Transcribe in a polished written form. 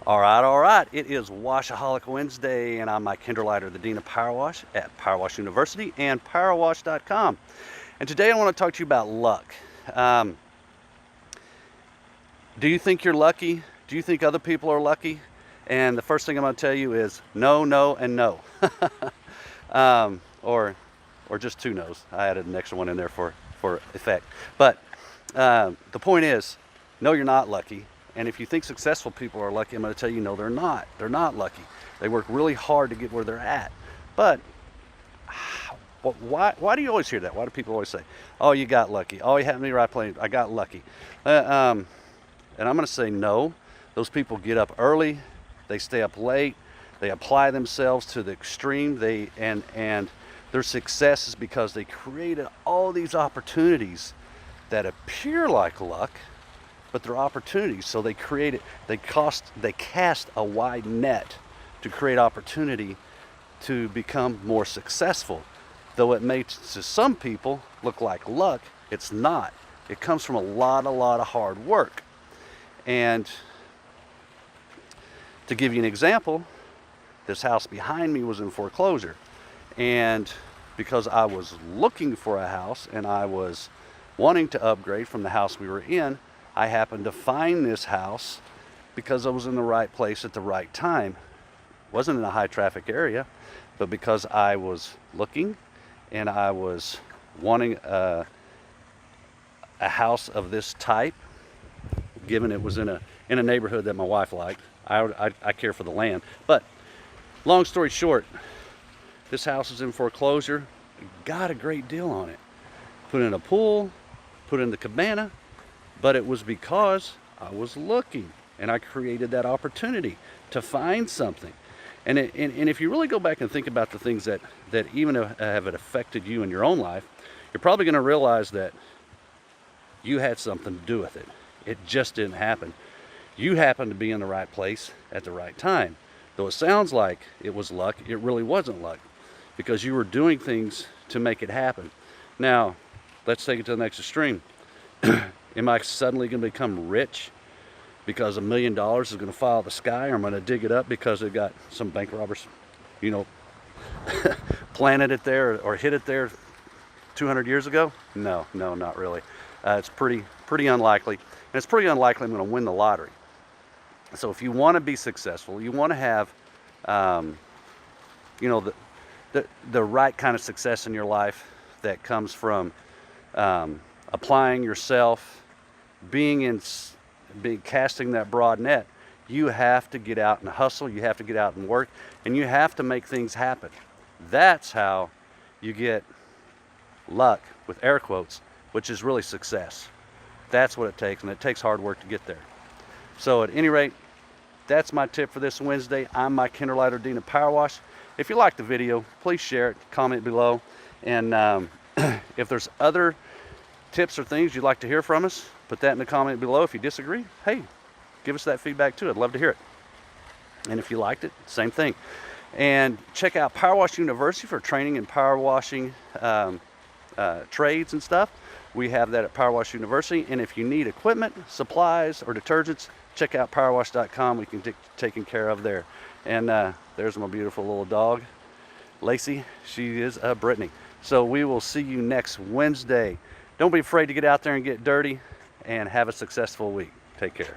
All right. It is Washaholic Wednesday, and I'm Mike Kinderleiter, the Dean of Power Wash at Powerwash University and Powerwash.com. And today I want to talk to you about luck. Do you think you're lucky? Do you think other people are lucky? And the first thing I'm going to tell you is no, no, and no. Or just two no's. I added an extra one in there for effect. But the point is, no, you're not lucky. And if you think successful people are lucky, I'm going to tell you, no, they're not. They're not lucky. They work really hard to get where they're at. But why do you always hear that? Why do people always say, oh, you got lucky. Oh, you happened to be right place. I got lucky. And I'm going to say no. Those people get up early. They stay up late. They apply themselves to the extreme. And their success is because they created all these opportunities that appear like luck, but they're opportunities. So they cast a wide net to create opportunity to become more successful. Though it may to some people look like luck, it's not. It comes from a lot of hard work. And to give you an example, this house behind me was in foreclosure. And because I was looking for a house and I was wanting to upgrade from the house we were in, I happened to find this house because I was in the right place at the right time. Wasn't in a high traffic area, but because I was looking and I was wanting a house of this type, given it was in a neighborhood that my wife liked. I care for the land. But long story short, this house is in foreclosure. Got a great deal on it. Put in a pool, put in the cabana, but it was because I was looking and I created that opportunity to find something. And if you really go back and think about the things that even have affected you in your own life, you're probably going to realize that you had something to do with it. It just didn't happen. You happened to be in the right place at the right time. Though it sounds like it was luck, it really wasn't luck, because you were doing things to make it happen. Now, let's take it to the next extreme. Am I suddenly going to become rich because $1 million is going to fall out of the sky, or am I going to dig it up because they got some bank robbers, planted it there or hit it there 200 years ago? No, not really. It's pretty unlikely, and it's pretty unlikely I'm going to win the lottery. So if you want to be successful, you want to have, the right kind of success in your life that comes from applying yourself, casting that broad net. You have to get out and hustle. You have to get out and work, and you have to make things happen. That's how you get luck, with air quotes, which is really success. That's what it takes, and it takes hard work to get there. So at any rate, that's my tip for this Wednesday. I'm Mike Kinderleiter, Dean of Power Wash. If you liked the video, please share it, comment below, and if there's other tips or things you'd like to hear from us, put that in the comment below. If you disagree, hey, give us that feedback too. I'd love to hear it. And if you liked it, same thing. And check out Power Wash University for training in power washing trades and stuff. We have that at Power Wash University. And if you need equipment, supplies, or detergents, check out Powerwash.com. We can get taken care of there. And there's my beautiful little dog, Lacey. She is Brittany. So we will see you next Wednesday. Don't be afraid to get out there and get dirty, and have a successful week. Take care.